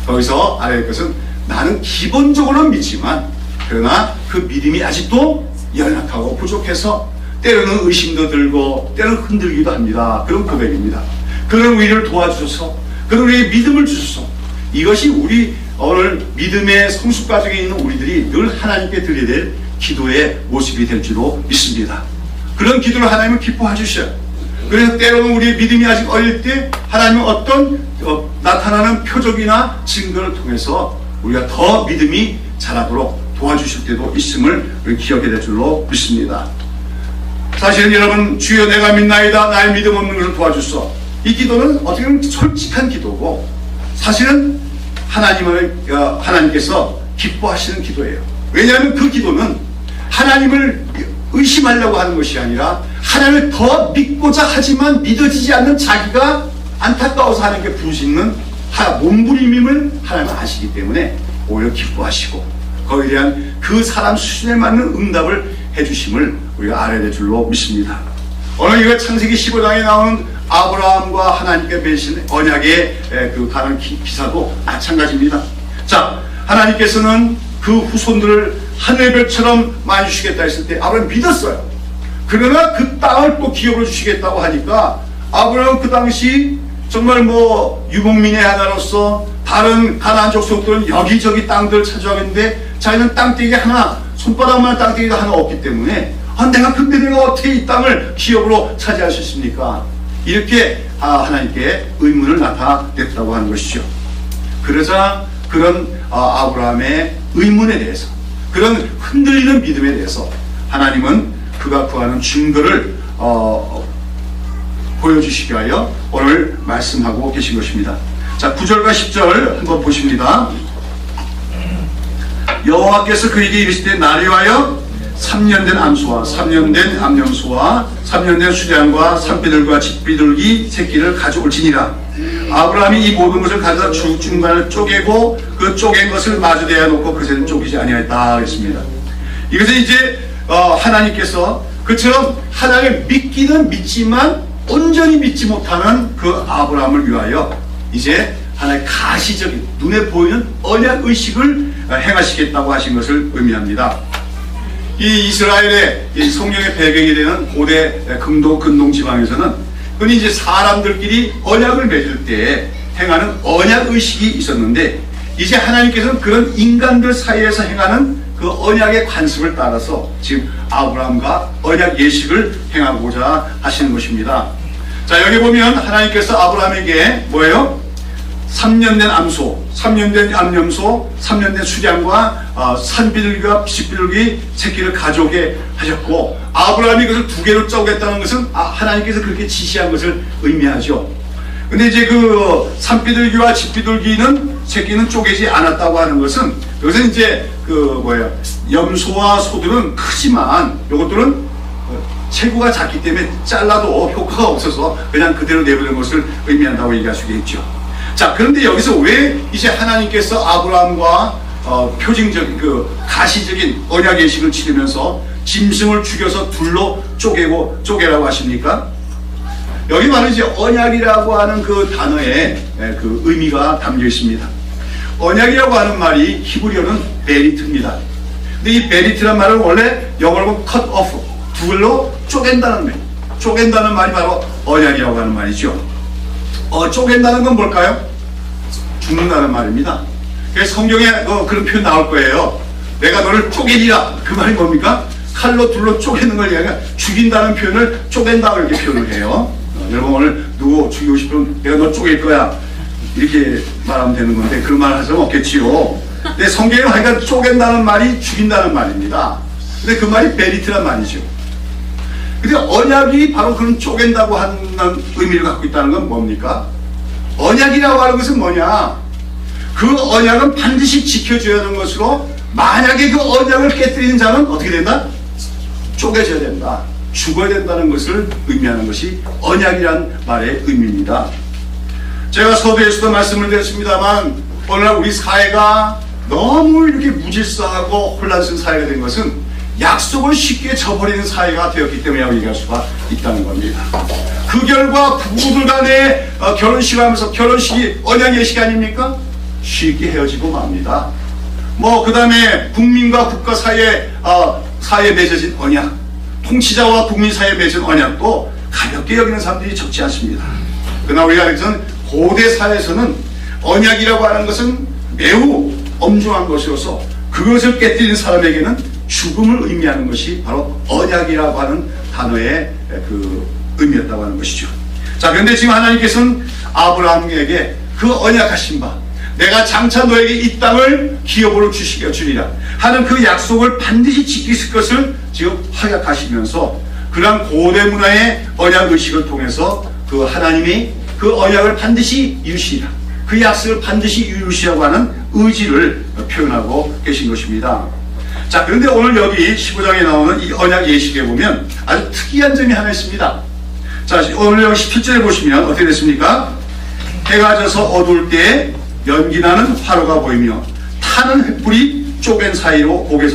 거기서 알아야 할 것은 나는 기본적으로는 믿지만 그러나 그 믿음이 아직도 연약하고 부족해서 때로는 의심도 들고 때로는 흔들기도 합니다. 그런 고백입니다. 그런 우리를 도와주셔서 그런 우리의 믿음을 주셔서 이것이 우리 오늘 믿음의 성숙 과정에 있는 우리들이 늘 하나님께 드려야 될 기도의 모습이 될 줄로 믿습니다. 그런 기도를 하나님은 기뻐해 주셔요. 그래서 때로는 우리의 믿음이 아직 어릴 때 하나님은 어떤 나타나는 표적이나 증거를 통해서 우리가 더 믿음이 자라도록 도와주실 때도 있음을 기억해야 될 줄로 믿습니다. 사실은 여러분 주여 내가 믿나이다 나의 믿음 없는 것을 도와주소. 이 기도는 어떻게 보면 솔직한 기도고 사실은 하나님께서 기뻐하시는 기도예요. 왜냐하면 그 기도는 하나님을 의심하려고 하는 것이 아니라 하나님을 더 믿고자 하지만 믿어지지 않는 자기가 안타까워서 하나님께 부르시는 몸부림임을 하나님은 아시기 때문에 오히려 기뻐하시고 거기에 대한 그 사람 수준에 맞는 응답을 해주심을 우리가 알아야 될 줄로 믿습니다. 오늘 이거 창세기 15장에 나오는 아브라함과 하나님께 맺으신 언약의 그 가는 기사도 마찬가지입니다. 자, 하나님께서는 그 후손들을 하늘별처럼 많이 주시겠다 했을 때 아브라함이 믿었어요. 그러나 그 땅을 또 기업으로 주시겠다고 하니까 아브라함은 그 당시 정말 뭐 유목민의 하나로서 다른 가나안 족속들은 여기저기 땅들을 차지하겠는데 자기는 땅떼기 하나, 손바닥만한 땅떼기가 하나 없기 때문에 근데 내가 어떻게 이 땅을 기업으로 차지할 수 있습니까? 이렇게 하나님께 의문을 나타냈다고 하는 것이죠. 그러자 그런 아브라함의 의문에 대해서 그런 흔들리는 믿음에 대해서 하나님은 그가 구하는 증거를 보여주시기 위하여 오늘 말씀하고 계신 것입니다. 자, 9절과 10절 한번 보십니다. 여호와께서 그에게 이르시되 나를 위하여 3년 된 암소와 3년 된 암염소와 3년 된 수량과 산비둘기와 집비둘기 새끼를 가져올지니라. 아브라함이 이 모든 것을 가져다 중간을 쪼개고 그 쪼갠 것을 마주 대어 놓고 그새는 쪼개지 아니하였다 했습니다. 이것은 이제 하나님께서 그처럼 하나님을 믿기는 믿지만 온전히 믿지 못하는 그 아브라함을 위하여 이제 하나의 가시적인 눈에 보이는 언약의식을 행하시겠다고 하신 것을 의미합니다. 이 이스라엘의 이 성경의 배경이 되는 고대 근동 지방에서는 흔히 이제 사람들끼리 언약을 맺을 때 행하는 언약의식이 있었는데 이제 하나님께서는 그런 인간들 사이에서 행하는 그 언약의 관습을 따라서 지금 아브라함과 언약 예식을 행하고자 하시는 것입니다. 자, 여기 보면 하나님께서 아브라함에게 뭐예요? 3년 된 암소, 3년 된 암염소, 3년 된 수량과 산비둘기와 집비둘기 새끼를 가져오게 하셨고 아브라함이 그것을 2개로 짜오겠다는 것은 하나님께서 그렇게 지시한 것을 의미하죠. 근데 이제 그 산비둘기와 집비둘기는 새끼는 쪼개지 않았다고 하는 것은 여기서 이제 염소와 소들은 크지만 이것들은 체구가 작기 때문에 잘라도 효과가 없어서 그냥 그대로 내버리는 것을 의미한다고 얘기할 수 있겠죠. 자, 그런데 여기서 왜 이제 하나님께서 아브라함과 표징적인 그 가시적인 언약 예식을 치르면서 짐승을 죽여서 둘로 쪼개라고 하십니까? 여기 말은 이제 언약이라고 하는 그 단어에 그 의미가 담겨 있습니다. 언약이라고 하는 말이 히브리어는 베리트입니다. 근데 이 베리트란 말은 원래 영어로 보면 cut off, 둘로 쪼갠다는 말. 쪼갠다는 말이 바로 언약이라고 하는 말이죠. 쪼갠다는 건 뭘까요? 죽는다는 말입니다. 그래서 성경에 그런 표현 나올 거예요. 내가 너를 쪼개리라. 그 말이 뭡니까? 칼로 둘로 쪼개는 걸 얘기하면 죽인다는 표현을 쪼갠다 이렇게 표현을 해요. 여러분 오늘 누구 죽이고 싶으면 내가 너 쪼갤 거야 이렇게 말하면 되는 건데 그런 말 할 사람 없겠지요. 근데 성경에는 하여간 쪼갠다는 말이 죽인다는 말입니다. 근데 그 말이 베리트란 말이죠. 근데 언약이 바로 그런 쪼갠다고 하는 의미를 갖고 있다는 건 뭡니까? 언약이라고 하는 것은 뭐냐? 그 언약은 반드시 지켜줘야 하는 것으로 만약에 그 언약을 깨뜨리는 자는 어떻게 된다? 쪼개져야 된다. 죽어야 된다는 것을 의미하는 것이 언약이란 말의 의미입니다. 제가 서두에서도 말씀을 드렸습니다만 오늘날 우리 사회가 너무 이렇게 무질서하고 혼란스러운 사회가 된 것은 약속을 쉽게 저버리는 사회가 되었기 때문이라고 얘기할 수가 있다는 겁니다. 그 결과 부부들 간에 결혼식을 하면서 결혼식이 언약 예식 아닙니까? 쉽게 헤어지고 맙니다. 그 다음에 국민과 국가 사이에 맺어진 언약, 통치자와 국민 사이에 맺은 언약도 가볍게 여기는 사람들이 적지 않습니다. 그러나 우리가 알기로는 고대 사회에서는 언약이라고 하는 것은 매우 엄중한 것이어서 그것을 깨뜨리는 사람에게는 죽음을 의미하는 것이 바로 언약이라고 하는 단어의 그 의미였다고 하는 것이죠. 자, 그런데 지금 하나님께서는 아브라함에게 그 언약하신 바 내가 장차 너에게 이 땅을 기업으로 주리라 하는 그 약속을 반드시 지키실 것을 지금 확약하시면서 그러한 고대 문화의 언약 의식을 통해서 그 하나님이 그 언약을 반드시 이루시리라, 그 약속을 반드시 이루시라고 하는 의지를 표현하고 계신 것입니다. 자, 그런데 오늘 여기 15장에 나오는 이 언약 예식에 보면 아주 특이한 점이 하나 있습니다. 자, 오늘 여기 17절에 보시면 어떻게 됐습니까? 해가 져서 어두울 때 연기나는 화로가 보이며 타는 횃불이 쪼갠 사이로 고기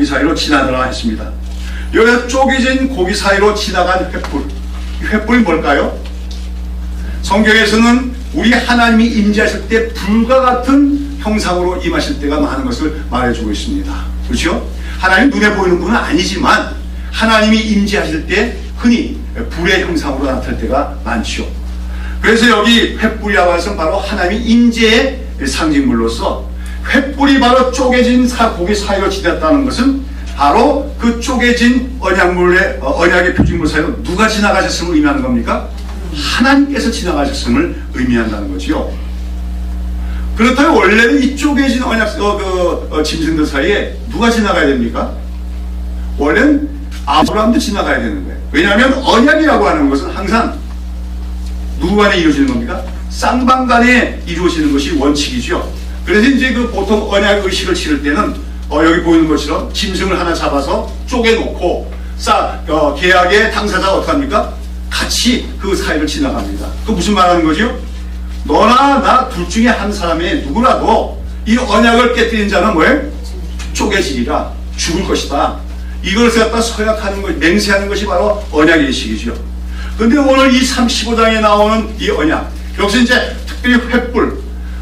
사이로 지나더라 했습니다. 여기서 쪼개진 고기 사이로 지나간 횃불, 이 횃불이 뭘까요? 성경에서는 우리 하나님이 임재하실 때 불과 같은 형상으로 임하실 때가 많은 것을 말해주고 있습니다. 그렇죠? 하나님 눈에 보이는 분은 아니지만 하나님이 임재하실 때 흔히 불의 형상으로 나타날 때가 많죠. 그래서 여기 횃불이라고 해서 바로 하나님의 임재의 상징물로서 횃불이 바로 쪼개진 고기 사이로 지났다는 것은 바로 그 쪼개진 언약의 표징물 사이로 누가 지나가셨음을 의미하는 겁니까? 하나님께서 지나가셨음을 의미한다는 거지요. 그렇다면 원래는 이 쪼개진 짐승들 사이에 누가 지나가야 됩니까? 원래는 아브라함도 지나가야 되는 거예요. 왜냐하면 언약이라고 하는 것은 항상 누구 간에 이루어지는 겁니까? 쌍방 간에 이루어지는 것이 원칙이죠. 그래서 이제 그 보통 언약 의식을 치를 때는 여기 보이는 것처럼 짐승을 하나 잡아서 쪼개놓고 계약의 당사자가 어떡합니까? 같이 그 사이를 지나갑니다. 그 무슨 말 하는 거죠? 너나 나 둘 중에 한 사람의 누구라도 이 언약을 깨뜨린 자는 뭐예요? 쪼개지리라, 죽을 것이다. 이걸 갖다 서약하는 것, 맹세하는 것이 바로 언약 예식이죠. 그런데 오늘 이 35장에 나오는 이 언약, 여기서 이제 특별히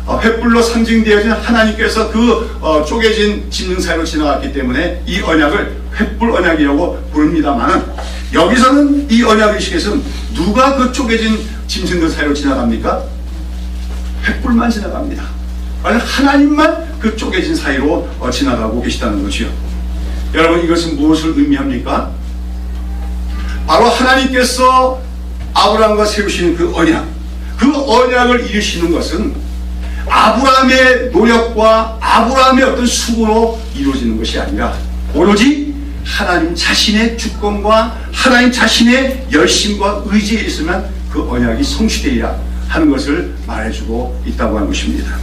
횃불로 상징되어진 하나님께서 그 쪼개진 짐승 사이로 지나갔기 때문에 이 언약을 횃불 언약이라고 부릅니다만은 여기서는 이 언약 의식에서는 누가 그 쪼개진 짐승들 사이로 지나갑니까? 횃불만 지나갑니다. 하나님만 그 쪼개진 사이로 지나가고 계시다는 것이요. 여러분, 이것은 무엇을 의미합니까? 바로 하나님께서 아브라함과 세우시는 그 언약을 이루시는 것은 아브라함의 노력과 아브라함의 어떤 수고로 이루어지는 것이 아니라 오로지 하나님 자신의 주권과 하나님 자신의 열심과 의지에 있으면 그 언약이 성취되리라 하는 것을 말해주고 있다고 하는 것입니다.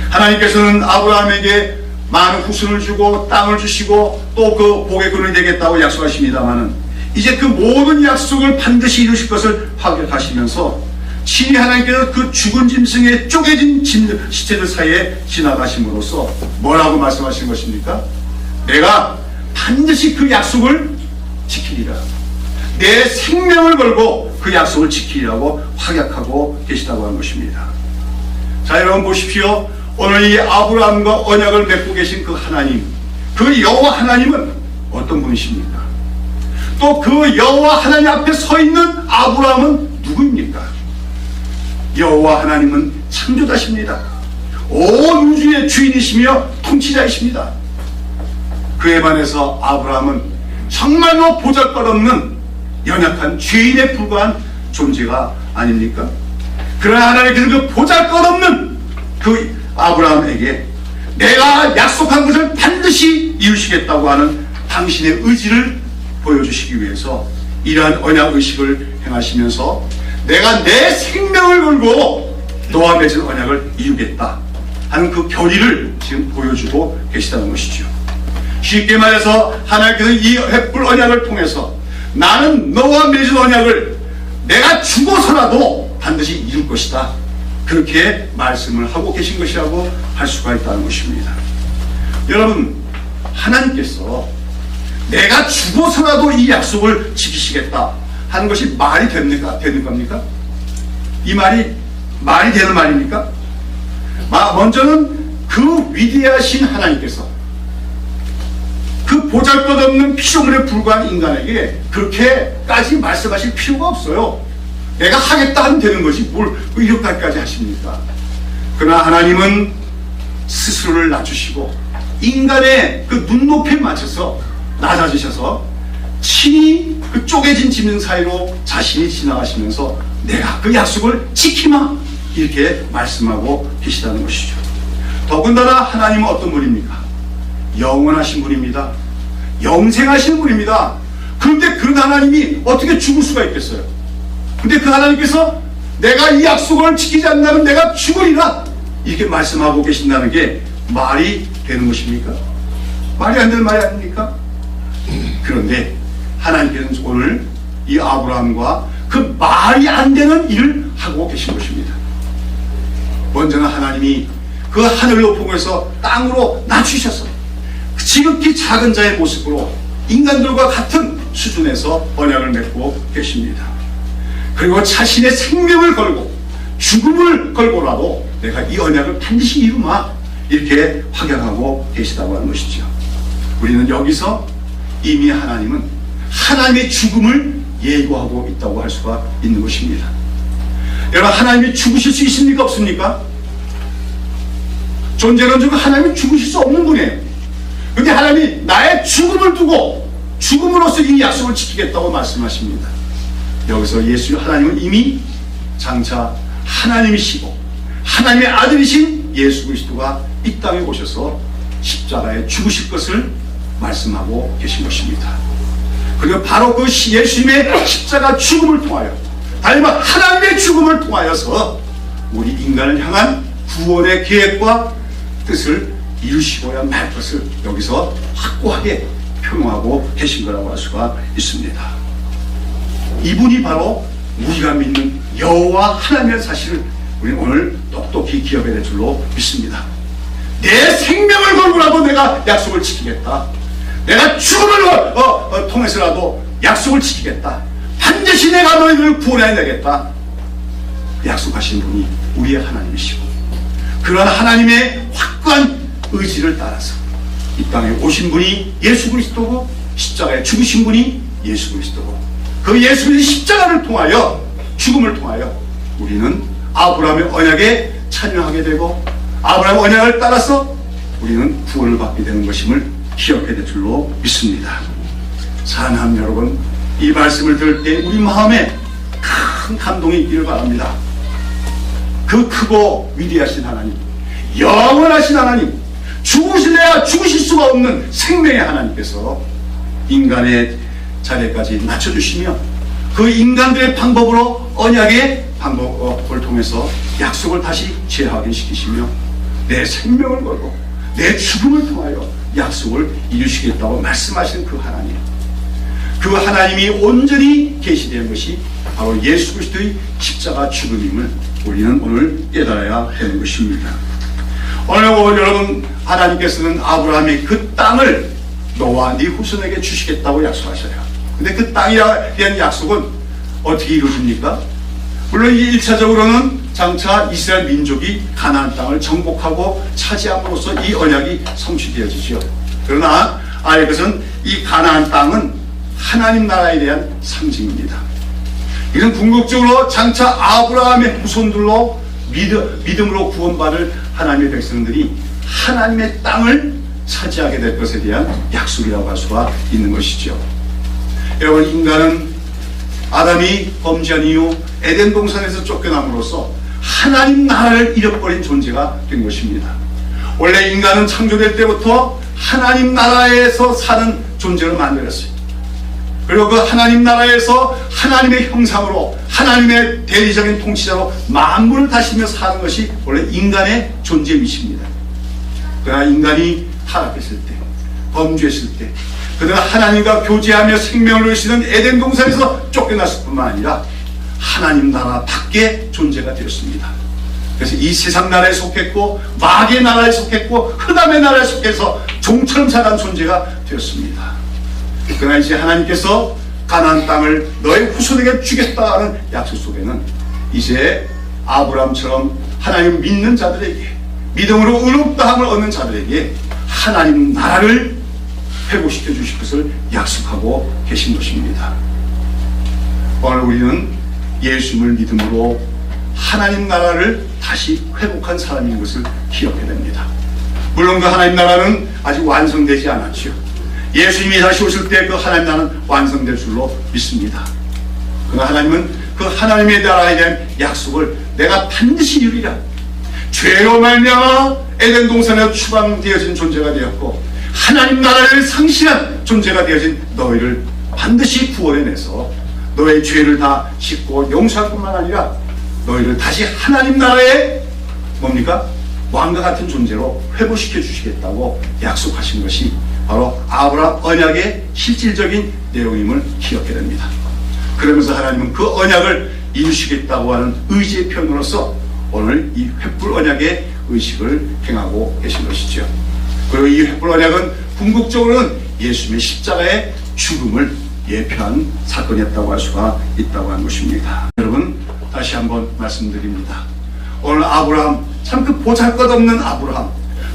하나님께서는 아브라함에게 많은 후손을 주고 땅을 주시고 또 그 복의 근원이 되겠다고 약속하십니다마는 이제 그 모든 약속을 반드시 이루실 것을 확약하시면서 친히 하나님께서 그 죽은 짐승의 쪼개진 시체들 사이에 지나가심으로써 뭐라고 말씀하신 것입니까? 내가 반드시 그 약속을 지키리라. 내 생명을 걸고 그 약속을 지키리라고 확약하고 계시다고 하는 것입니다. 자, 여러분 보십시오. 오늘 이 아브라함과 언약을 맺고 계신 그 하나님, 그 여호와 하나님은 어떤 분이십니까? 또 그 여호와 하나님 앞에 서 있는 아브라함은 누구입니까? 여호와 하나님은 창조자십니다. 온 우주의 주인이시며 통치자이십니다. 그에 반해서 아브라함은 정말로 보잘것없는 연약한 죄인에 불과한 존재가 아닙니까? 그러나 하나님께서 그 보잘것없는 그 아브라함에게 내가 약속한 것을 반드시 이루시겠다고 하는 당신의 의지를 보여주시기 위해서 이러한 언약의식을 행하시면서 내가 내 생명을 걸고 너와 맺은 언약을 이루겠다 하는 그 결의를 지금 보여주고 계시다는 것이죠. 쉽게 말해서 하나님께서 이 횃불 언약을 통해서 나는 너와 맺은 언약을 내가 죽어서라도 반드시 이룰 것이다, 그렇게 말씀을 하고 계신 것이라고 할 수가 있다는 것입니다. 여러분, 하나님께서 내가 죽어서라도 이 약속을 지키시겠다 하는 것이 말이 되는 겁니까? 이 말이 되는 말입니까? 먼저는 그 위대하신 하나님께서 그 보잘것없는 피조물에 불과한 인간에게 그렇게까지 말씀하실 필요가 없어요. 내가 하겠다 하면 되는 것이 뭘 이렇게까지 하십니까? 그러나 하나님은 스스로를 낮추시고 인간의 그 눈높이에 맞춰서 낮아지셔서 친히 그 쪼개진 짐승 사이로 자신이 지나가시면서 내가 그 약속을 지키마, 이렇게 말씀하고 계시다는 것이죠. 더군다나 하나님은 어떤 분입니까? 영원하신 분입니다. 영생하신 분입니다. 그런데 그런 하나님이 어떻게 죽을 수가 있겠어요? 근데 그 하나님께서 내가 이 약속을 지키지 않는다면 내가 죽으리라, 이렇게 말씀하고 계신다는 게 말이 되는 것입니까? 말이 안 되는 말이 아닙니까? 그런데 하나님께서는 오늘 이 아브라함과 그 말이 안 되는 일을 하고 계신 것입니다. 먼저는 하나님이 그 하늘 높은 곳에서 땅으로 낮추셔서 지극히 작은 자의 모습으로 인간들과 같은 수준에서 언약을 맺고 계십니다. 그리고 자신의 생명을 걸고 죽음을 걸고라도 내가 이 언약을 반드시 이루마, 이렇게 확약하고 계시다고 하는 것이죠. 우리는 여기서 이미 하나님은 하나님의 죽음을 예고하고 있다고 할 수가 있는 것입니다. 여러분, 하나님이 죽으실 수 있습니까? 없습니까? 존재론적으로 하나님이 죽으실 수 없는 분이에요. 그런데 하나님이 나의 죽음을 두고 죽음으로써 이 약속을 지키겠다고 말씀하십니다. 여기서 예수 하나님은 이미 장차 하나님이시고 하나님의 아들이신 예수 그리스도가 이 땅에 오셔서 십자가에 죽으실 것을 말씀하고 계신 것입니다. 그리고 바로 그 예수님의 십자가 죽음을 통하여, 아니면 하나님의 죽음을 통하여서 우리 인간을 향한 구원의 계획과 뜻을 이루시고야 말 것을 여기서 확고하게 표명하고 계신 거라고 할 수가 있습니다. 이분이 바로 우리가 믿는 여호와 하나님의 사실을 우리는 오늘 똑똑히 기억해야 될 줄로 믿습니다. 내 생명을 걸고라도 내가 약속을 지키겠다. 내가 죽음을 통해서라도 약속을 지키겠다. 반드시 내가 너희들을 구원해내겠다. 약속하신 분이 우리의 하나님이시고, 그런 하나님의 확고한 의지를 따라서 이 땅에 오신 분이 예수 그리스도고, 십자가에 죽으신 분이 예수 그리스도고, 그 예수 그리스도의 십자가를 통하여, 죽음을 통하여 우리는 아브라함의 언약에 참여하게 되고, 아브라함의 언약을 따라서 우리는 구원을 받게 되는 것임을 기억해야 될 줄로 믿습니다. 사랑하는 여러분, 이 말씀을 들을 때 우리 마음에 큰 감동이 있기를 바랍니다. 그 크고 위대하신 하나님, 영원하신 하나님, 죽으실래야 죽으실 수가 없는 생명의 하나님께서 인간의 자리까지 낮춰주시며 그 인간들의 방법으로 언약의 방법을 통해서 약속을 다시 재확인시키시며 내 생명을 걸고 내 죽음을 통하여 약속을 이루시겠다고 말씀하시는 그 하나님, 그 하나님이 온전히 계시된 것이 바로 예수 그리스도의 십자가 죽음임을 우리는 오늘 깨달아야 되는 것입니다. 오늘 여러분, 하나님께서는 아브라함의 그 땅을 너와 네 후손에게 주시겠다고 약속하셔요. 근데 그 땅에 대한 약속은 어떻게 이루어집니까? 물론 1차적으로는 장차 이스라엘 민족이 가나안 땅을 정복하고 차지함으로써 이 언약이 성취되어지죠. 그러나 이것은 이 가나안 땅은 하나님 나라에 대한 상징입니다. 이는 궁극적으로 장차 아브라함의 후손들로 믿음으로 구원받을 하나님의 백성들이 하나님의 땅을 차지하게 될 것에 대한 약속이라고 할 수가 있는 것이죠. 여러분, 인간은 아담이 범죄한 이후 에덴 동산에서 쫓겨남으로써 하나님 나라를 잃어버린 존재가 된 것입니다. 원래 인간은 창조될 때부터 하나님 나라에서 사는 존재로 만들었어요. 그리고 그 하나님 나라에서 하나님의 형상으로 하나님의 대리적인 통치자로 만물을 다스리며 사는 것이 원래 인간의 존재 위치입니다. 그러나 인간이 타락했을 때, 범죄했을 때, 그들은 하나님과 교제하며 생명을 누리시는 에덴 동산에서 쫓겨났을 뿐만 아니라 하나님 나라 밖의 존재가 되었습니다. 그래서 이 세상 나라에 속했고 마귀의 나라에 속했고 흑암의 나라에 속해서 종처럼 자란 존재가 되었습니다. 그러나 이제 하나님께서 가나안 땅을 너의 후손에게 주겠다는 약속 속에는 이제 아브라함처럼 하나님 믿는 자들에게, 믿음으로 의롭다함을 얻는 자들에게 하나님 나라를 회복시켜 주실 것을 약속하고 계신 것입니다. 오늘 우리는 예수님을 믿음으로 하나님 나라를 다시 회복한 사람인 것을 기억해야 됩니다. 물론 그 하나님 나라는 아직 완성되지 않았죠. 예수님이 다시 오실 때 그 하나님 나라는 완성될 줄로 믿습니다. 그러나 하나님은 그 하나님의 나라에 대한 약속을 내가 반드시 이루리라. 죄로 말미암아 에덴 동산에 추방되어진 존재가 되었고 하나님 나라를 상실한 존재가 되어진 너희를 반드시 구원해내서 너의 죄를 다 씻고 용서할 뿐만 아니라 너희를 다시 하나님 나라의 뭡니까? 왕과 같은 존재로 회복시켜 주시겠다고 약속하신 것이 바로 아브라함 언약의 실질적인 내용임을 기억해야 됩니다. 그러면서 하나님은 그 언약을 이루시겠다고 하는 의지의 표현으로서 오늘 이 횃불 언약의 의식을 행하고 계신 것이죠. 그리고 이 횃불 언약은 궁극적으로는 예수님의 십자가의 죽음을 예표한 사건이었다고 할 수가 있다고 하는 것입니다. 여러분, 다시 한번 말씀드립니다. 오늘 아브라함, 참 그 보잘것없는 아브라함,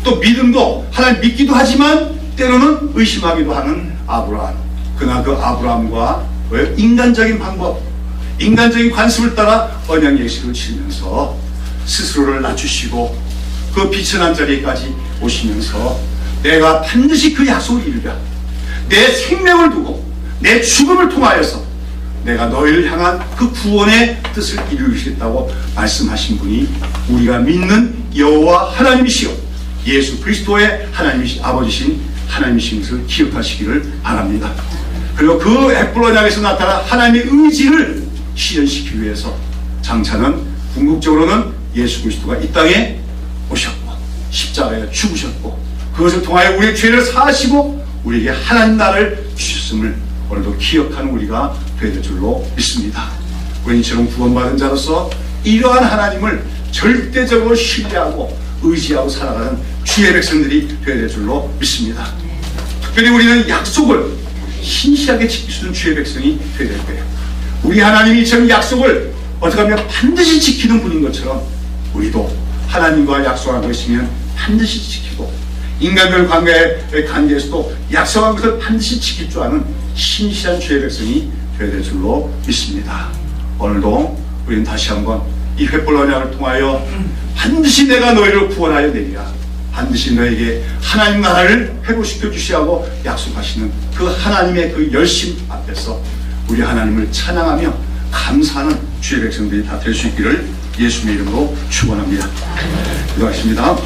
또 믿음도 하나님 믿기도 하지만 때로는 의심하기도 하는 아브라함. 그러나 그 아브라함과 인간적인 방법, 인간적인 관습을 따라 언약 예식을 치르면서 스스로를 낮추시고 그 비천한 자리까지 오시면서 내가 반드시 그 약속을 이루랴. 내 생명을 두고 내 죽음을 통하여서 내가 너희를 향한 그 구원의 뜻을 이루시겠다고 말씀하신 분이 우리가 믿는 여호와 하나님이시요 예수 그리스도의 하나님이신 아버지신 하나님이신 것을 기억하시기를 바랍니다. 그리고 그 횃불 언약에서 나타난 하나님의 의지를 실현시키기 위해서 장차는 궁극적으로는 예수 그리스도가 이 땅에 오셨고 십자가에 죽으셨고 그것을 통하여 우리의 죄를 사하시고 우리에게 하나님 나라를 주셨음을 오늘도 기억하는 우리가 되어야 될 줄로 믿습니다. 우리는 이처럼 구원받은 자로서 이러한 하나님을 절대적으로 신뢰하고 의지하고 살아가는 주의 백성들이 되어야 될 줄로 믿습니다. 특별히 우리는 약속을 신실하게 지킬 수 있는 주의 백성이 되어야 될 거예요. 우리 하나님이 이처럼 약속을 어떻게 하면 반드시 지키는 분인 것처럼 우리도 하나님과 약속한 것이면 반드시 지키고 인간별 관계에서도 약속한 것을 반드시 지킬 줄 아는 신실한 주의 백성이 되어야 될 줄로 믿습니다. 오늘도 우리는 다시 한번 이 횃불 언약을 통하여 반드시 내가 너희를 구원하여 내리라. 반드시 너에게 하나님 나라를 회복시켜 주시라고 약속하시는 그 하나님의 그 열심 앞에서 우리 하나님을 찬양하며 감사하는 주의 백성들이 다 될 수 있기를 예수님의 이름으로 축원합니다. 기도하십니다.